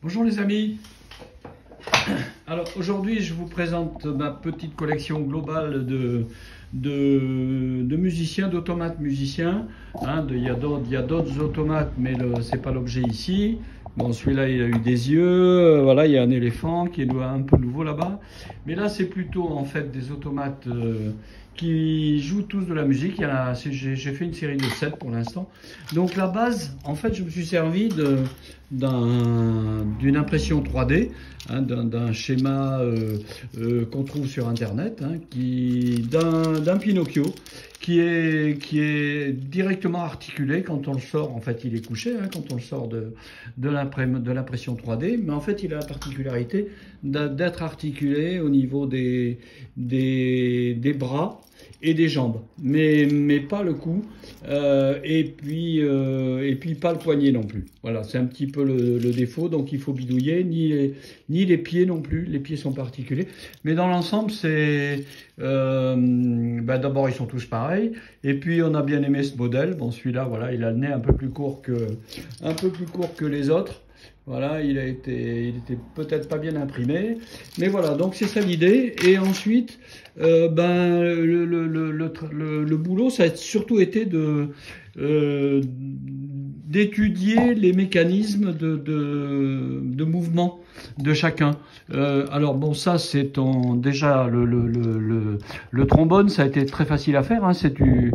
Bonjour les amis. Alors aujourd'hui je vous présente ma petite collection globale de musiciens, d'automates musiciens. Il y a d'autres automates mais c'est pas l'objet ici. Bon, celui-là il a eu des yeux, voilà, il y a un éléphant qui est un peu nouveau là-bas. Mais là c'est plutôt en fait des automates qui jouent tous de la musique. J'ai fait une série de 7 pour l'instant. Donc la base, en fait je me suis servi d'une impression 3D, d'un schéma qu'on trouve sur internet, d'un Pinocchio qui est directement articulé quand on le sort. En fait il est couché quand on le sort de l'impression 3D, mais en fait il a la particularité d'être articulé au niveau des bras et des jambes, mais pas le cou, et puis pas le poignet non plus. Voilà, c'est un petit peu le défaut, donc il faut bidouiller, ni les pieds non plus, les pieds sont particuliers, mais dans l'ensemble c'est d'abord ils sont tous pareils, et puis on a bien aimé ce modèle. Bon, celui-là, voilà, il a le nez un peu plus court que les autres. Voilà, il était peut-être pas bien imprimé, mais voilà, donc c'est ça l'idée. Et ensuite, le boulot, ça a surtout été d'étudier les mécanismes de mouvement de chacun. Alors bon, ça c'est déjà le trombone, ça a été très facile à faire, c'est du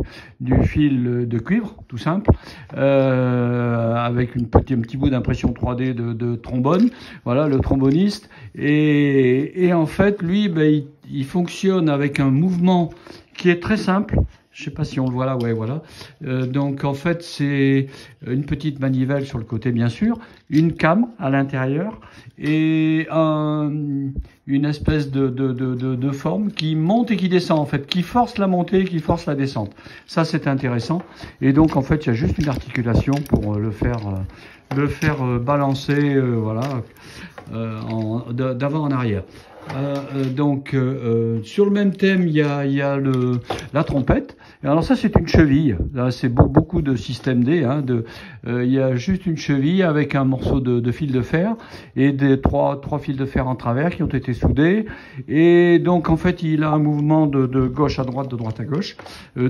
fil de cuivre, tout simple, avec un petit bout d'impression 3D de trombone. Voilà, le tromboniste. Et en fait, lui, il fonctionne avec un mouvement qui est très simple. Je sais pas si on le voit là, ouais, voilà. Donc en fait, c'est une petite manivelle sur le côté, bien sûr, une came à l'intérieur et une espèce de forme qui monte et qui descend, en fait, qui force la montée, qui force la descente. Ça, c'est intéressant. Et donc en fait, il y a juste une articulation pour le faire balancer, voilà, d'avant en arrière. Sur le même thème, il y a la trompette. Et alors ça, c'est une cheville. Là, c'est beaucoup de système D. Il y a juste une cheville avec un morceau de fil de fer et des trois fils de fer en travers qui ont été soudés. Et donc, en fait, il a un mouvement de gauche à droite, de droite à gauche,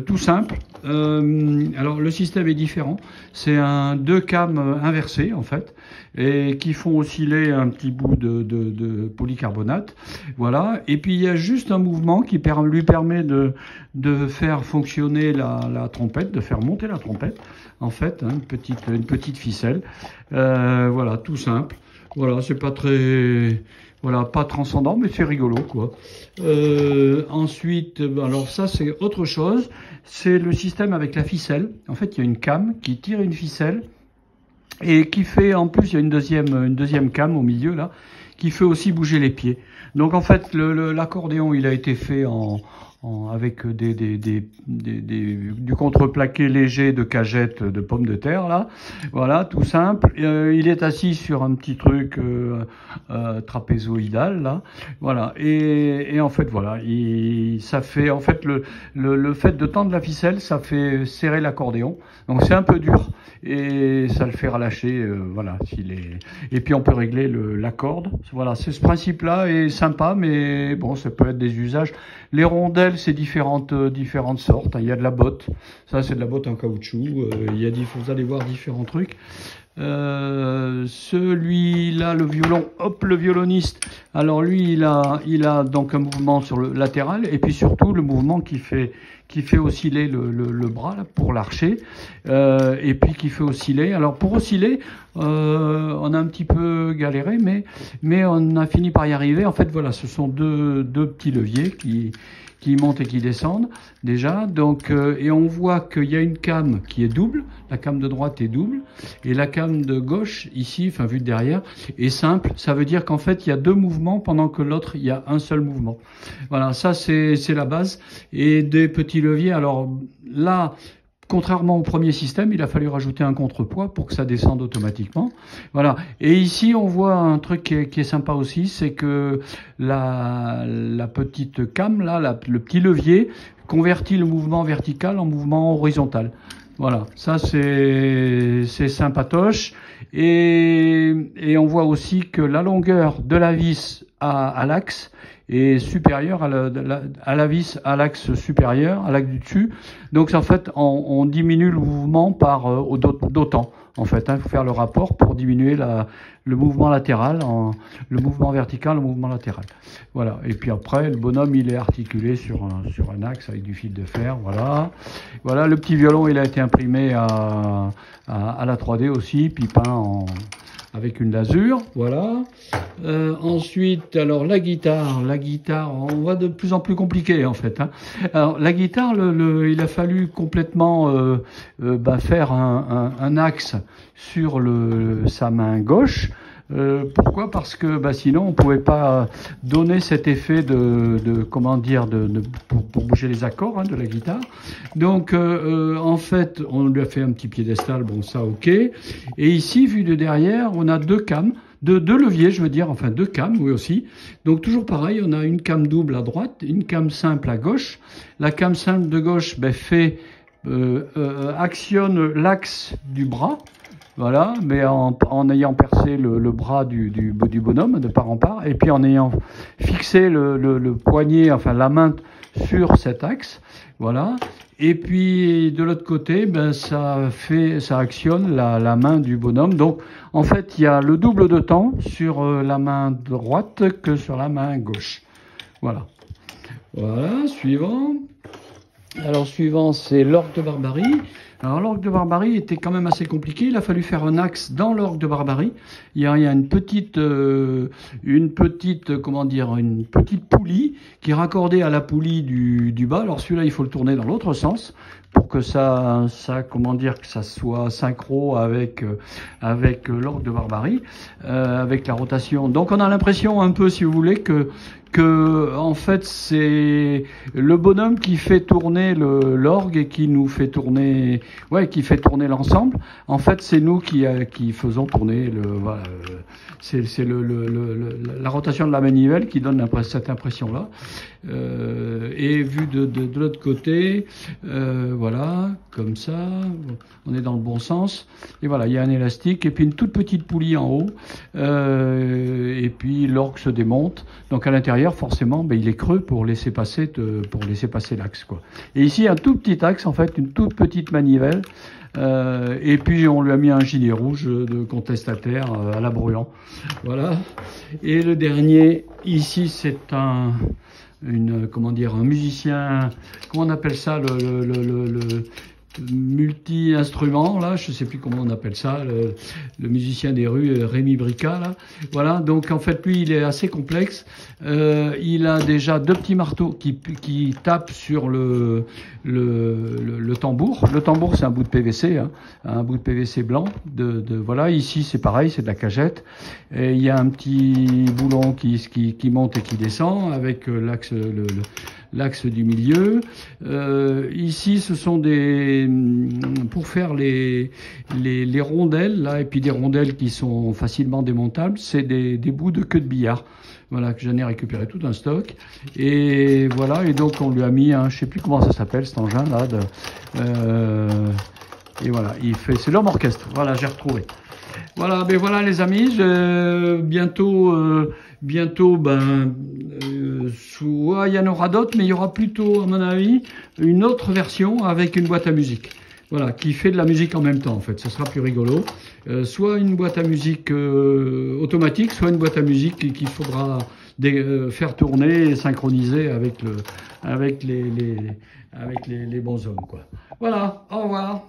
tout simple. Alors, le système est différent. C'est deux cames inversées, en fait, et qui font osciller un petit bout de polycarbonate. Voilà. Et puis il y a juste un mouvement qui lui permet de faire fonctionner la trompette, de faire monter la trompette, en fait, une petite ficelle. Voilà, tout simple. Voilà, c'est pas très, voilà, pas transcendant, mais c'est rigolo, quoi. Ensuite, alors ça c'est autre chose. C'est le système avec la ficelle. En fait, il y a une came qui tire une ficelle. Et qui fait, en plus, il y a une deuxième came au milieu, là, qui fait aussi bouger les pieds. Donc, en fait, l'accordéon, il a été fait avec du contreplaqué léger de cagettes de pommes de terre, là. Voilà, tout simple. Il est assis sur un petit truc trapézoïdal, là. Voilà. Et en fait, voilà, ça fait, en fait, le fait de tendre la ficelle, ça fait serrer l'accordéon. Donc, c'est un peu dur. Et ça le fait relâcher, voilà. Et puis on peut régler la corde. Voilà, ce principe-là est sympa, mais bon, ça peut être des usages. Les rondelles, c'est différentes sortes. Il y a de la botte. Ça, c'est de la botte en caoutchouc. Vous allez voir différents trucs. Celui-là, le violon, hop, le violoniste. Alors lui, il a donc un mouvement sur le latéral et puis surtout le mouvement qui fait osciller le bras là, pour l'archer, et puis qui fait osciller. Alors pour osciller, on a un petit peu galéré, mais on a fini par y arriver. En fait, voilà, ce sont deux petits leviers qui montent et qui descendent déjà. Donc, et on voit qu'il y a une came qui est double. La came de droite est double et la came de gauche ici, enfin vue de derrière, est simple. Ça veut dire qu'en fait il y a deux mouvements pendant que l'autre il y a un seul mouvement. Voilà, ça c'est la base. Et des petits leviers. Alors là, contrairement au premier système, il a fallu rajouter un contrepoids pour que ça descende automatiquement. Voilà. Et ici, on voit un truc qui est sympa aussi, c'est que la petite came, là, le petit levier, convertit le mouvement vertical en mouvement horizontal. Voilà, ça c'est sympatoche. Et et on voit aussi que la longueur de la vis à l'axe est supérieure à la vis à l'axe supérieur, à l'axe du dessus. Donc en fait, on diminue le mouvement par d'autant. En fait, il faut faire le rapport pour diminuer le mouvement latéral, le mouvement vertical, le mouvement latéral. Voilà. Et puis après, le bonhomme, il est articulé sur un axe avec du fil de fer. Voilà. Voilà. Le petit violon, il a été imprimé à la 3D aussi, puis peint avec une lasure, voilà. Ensuite, alors la guitare, on va de plus en plus compliqué en fait. Hein. Alors la guitare, il a fallu complètement faire un axe sur sa main gauche. Pourquoi? Parce que sinon on pouvait pas donner cet effet comment dire pour bouger les accords de la guitare. Donc en fait on lui a fait un petit piédestal, bon ça ok. Et ici vu de derrière on a deux cames. Deux leviers, je veux dire, enfin deux cames, oui aussi. Donc toujours pareil, on a une came double à droite, une came simple à gauche. La came simple de gauche actionne l'axe du bras, voilà, mais en ayant percé le bras du bonhomme de part en part, et puis en ayant fixé le poignet, enfin la main sur cet axe, voilà. Et puis de l'autre côté, ça actionne la main du bonhomme. Donc en fait, il y a le double de temps sur la main droite que sur la main gauche. Voilà. Voilà, suivant. Alors suivant, c'est l'orgue de Barbarie. Alors l'orgue de Barbarie était quand même assez compliqué. Il a fallu faire un axe dans l'orgue de Barbarie. Il y a une petite poulie qui est raccordée à la poulie du bas. Alors celui-là, il faut le tourner dans l'autre sens pour que ça soit synchro avec l'orgue de Barbarie, avec la rotation. Donc on a l'impression un peu, si vous voulez, que en fait c'est le bonhomme qui fait tourner l'orgue et qui nous fait tourner, qui fait tourner l'ensemble. En fait c'est nous qui faisons tourner c'est la rotation de la manivelle qui donne cette impression là. Et vu de l'autre côté, voilà, comme ça, on est dans le bon sens. Et voilà, il y a un élastique et puis une toute petite poulie en haut. Et puis l'orgue se démonte. Donc à l'intérieur, forcément, il est creux pour laisser passer l'axe, quoi. Et ici, un tout petit axe, en fait, une toute petite manivelle. Et puis on lui a mis un gilet rouge de contestataire à la brûlant. Voilà. Et le dernier, ici, c'est un musicien, comment on appelle ça, le multi-instrument, là, je sais plus comment on appelle ça, le musicien des rues, Rémi Brica, là. Voilà, donc en fait, lui, il est assez complexe. Il a déjà deux petits marteaux qui tapent sur le tambour. Le tambour, c'est un bout de PVC, un bout de PVC blanc. Voilà, ici, c'est pareil, c'est de la cagette. Et il y a un petit boulon qui monte et qui descend avec l'axe du milieu. Ici, ce sont pour faire les rondelles, là, et puis des rondelles qui sont facilement démontables, c'est des bouts de queue de billard. Voilà, que j'en ai récupéré tout un stock. Et voilà, et donc on lui a mis je sais plus comment ça s'appelle, cet engin là. Et voilà, c'est l'homme orchestre. Voilà, j'ai retrouvé. Voilà, voilà les amis, bientôt, soit il y en aura d'autres, mais il y aura plutôt, à mon avis, une autre version avec une boîte à musique. Voilà, qui fait de la musique en même temps, en fait. Ce sera plus rigolo. Soit une boîte à musique automatique, soit une boîte à musique qu'il faudra faire tourner et synchroniser avec les bonshommes, quoi. Voilà, au revoir.